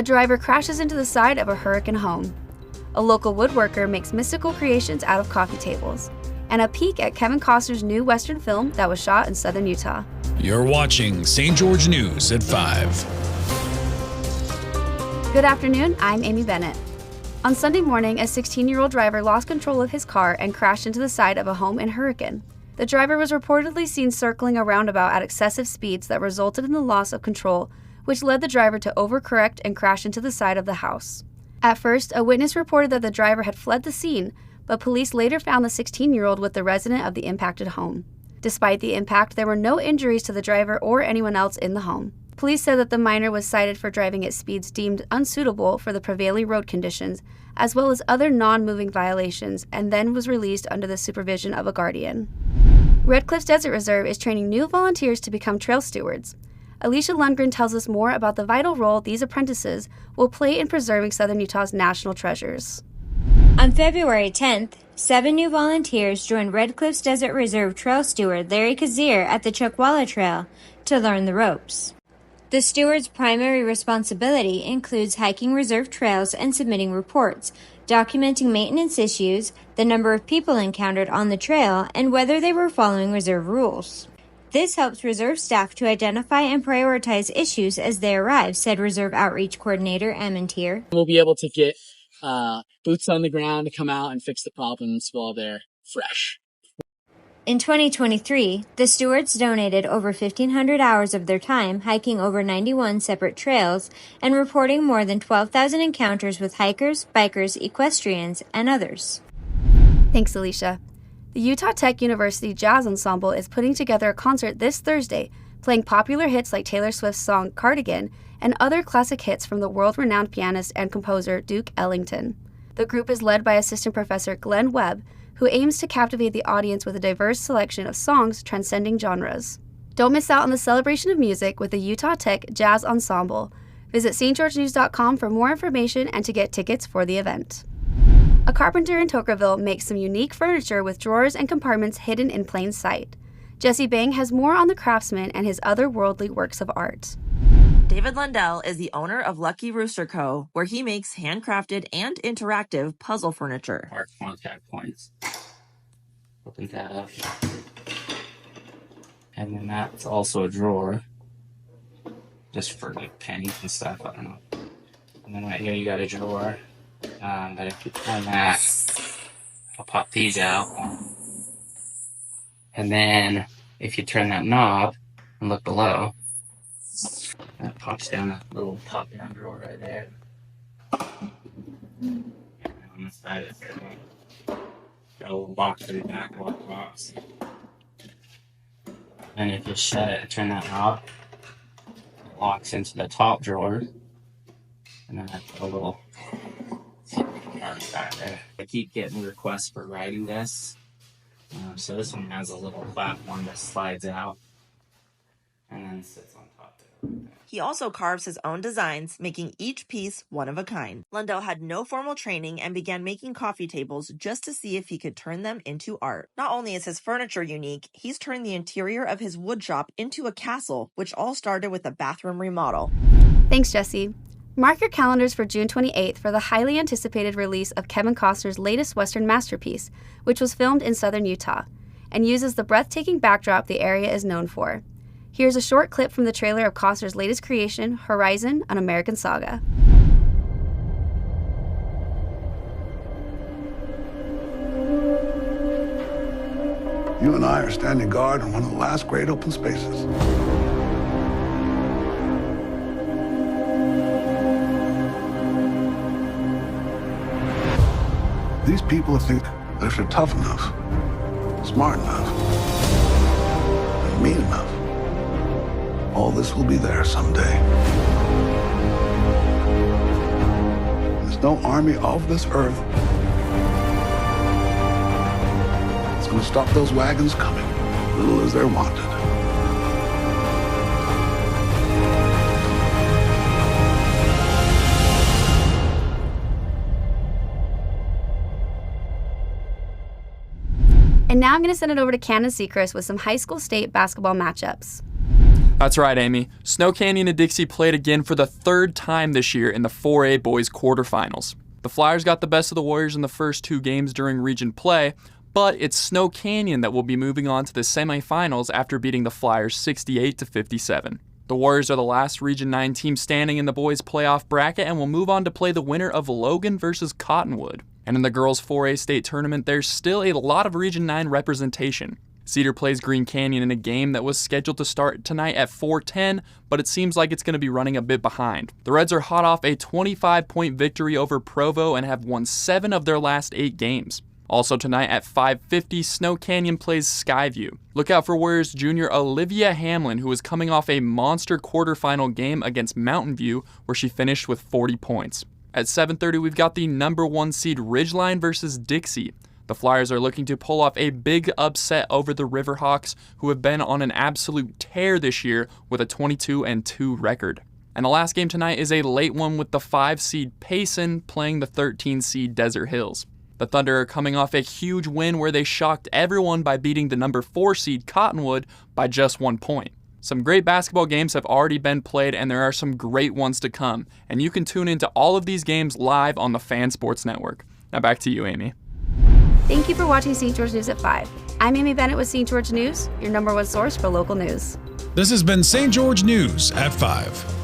A driver crashes into the side of a hurricane home. A local woodworker makes mystical creations out of coffee tables. And a peek at Kevin Costner's new Western film that was shot in southern Utah. You're watching St. George News at 5. Good afternoon, I'm Amy Bennett. On Sunday morning, a 16-year-old driver lost control of his car and crashed into the side of a home in Hurricane. The driver was reportedly seen circling a roundabout at excessive speeds that resulted in the loss of control, which led the driver to overcorrect and crash into the side of the house. At first, a witness reported that the driver had fled the scene, but police later found the 16-year-old with the resident of the impacted home. Despite the impact, there were no injuries to the driver or anyone else in the home. Police said that the minor was cited for driving at speeds deemed unsuitable for the prevailing road conditions, as well as other non-moving violations, and then was released under the supervision of a guardian. Red Cliffs Desert Reserve is training new volunteers to become trail stewards. Alicia Lundgren tells us more about the vital role these apprentices will play in preserving southern Utah's national treasures. On February 10th, 7 new volunteers joined Red Cliffs Desert Reserve Trail Steward Larry Kazir at the Chuckwalla Trail to learn the ropes. The steward's primary responsibility includes hiking reserve trails and submitting reports, documenting maintenance issues, the number of people encountered on the trail, and whether they were following reserve rules. This helps reserve staff to identify and prioritize issues as they arrive, said Reserve Outreach Coordinator Amantir. We'll be able to get boots on the ground to come out and fix the problems while they're fresh. In 2023, the stewards donated over 1,500 hours of their time hiking over 91 separate trails and reporting more than 12,000 encounters with hikers, bikers, equestrians, and others. Thanks, Alicia. The Utah Tech University Jazz Ensemble is putting together a concert this Thursday, playing popular hits like Taylor Swift's song Cardigan and other classic hits from the world-renowned pianist and composer Duke Ellington. The group is led by Assistant Professor Glenn Webb, who aims to captivate the audience with a diverse selection of songs transcending genres. Don't miss out on the celebration of music with the Utah Tech Jazz Ensemble. Visit stgeorgenews.com for more information and to get tickets for the event. A carpenter in Tocqueville makes some unique furniture with drawers and compartments hidden in plain sight. Jesse Bang has more on the craftsman and his otherworldly works of art. David Lundell is the owner of Lucky Rooster Co., where he makes handcrafted and interactive puzzle furniture. Our contact points. Open that up. And then that's also a drawer. Just for like pennies and stuff, I don't know. And then right here you got a drawer. But if you turn that, I'll pop these out. And then if you turn that knob and look below, that pops down a little pop-down drawer right there. And on the side of it, got a little box in the back, a lock box. And if you shut it and turn that knob, it locks into the top drawer. And then I put a little back there. I keep getting requests for writing desks. So this one has a little platform that slides out and then sits on top there. He also carves his own designs, making each piece one of a kind. Lundell had no formal training and began making coffee tables just to see if he could turn them into art. Not only is his furniture unique, he's turned the interior of his wood shop into a castle, which all started with a bathroom remodel. Thanks, Jesse. Mark your calendars for June 28th for the highly anticipated release of Kevin Costner's latest Western masterpiece, which was filmed in southern Utah, and uses the breathtaking backdrop the area is known for. Here's a short clip from the trailer of Costner's latest creation, Horizon, an American Saga. You and I are standing guard in one of the last great open spaces. These people think that if they're tough enough, smart enough, and mean enough, all this will be there someday. There's no army of this earth that's going to stop those wagons coming, little as they're wanted. And now I'm going to send it over to Candace Seacrest with some high school state basketball matchups. That's right, Amy. Snow Canyon and Dixie played again for the third time this year in the 4A boys quarterfinals. The Flyers got the best of the Warriors in the first 2 games during region play, but it's Snow Canyon that will be moving on to the semifinals after beating the Flyers 68-57. The Warriors are the last Region 9 team standing in the boys' playoff bracket and will move on to play the winner of Logan versus Cottonwood. And in the girls' 4A state tournament, there's still a lot of Region 9 representation. Cedar plays Green Canyon in a game that was scheduled to start tonight at 4:10, but it seems like it's going to be running a bit behind. The Reds are hot off a 25-point victory over Provo and have won 7 of their last 8 games. Also tonight at 5:50, Snow Canyon plays Skyview. Look out for Warriors junior Olivia Hamlin, who is coming off a monster quarterfinal game against Mountain View, where she finished with 40 points. At 7:30, we've got the number 1 seed Ridgeline versus Dixie. The Flyers are looking to pull off a big upset over the Riverhawks, who have been on an absolute tear this year with a 22-2 record. And the last game tonight is a late one with the 5 seed Payson playing the 13 seed Desert Hills. The Thunder are coming off a huge win where they shocked everyone by beating the number 4 seed Cottonwood by just 1 point. Some great basketball games have already been played, and there are some great ones to come. And you can tune into all of these games live on the Fan Sports Network. Now back to you, Amy. Thank you for watching St. George News at 5. I'm Amy Bennett with St. George News, your number 1 source for local news. This has been St. George News at 5.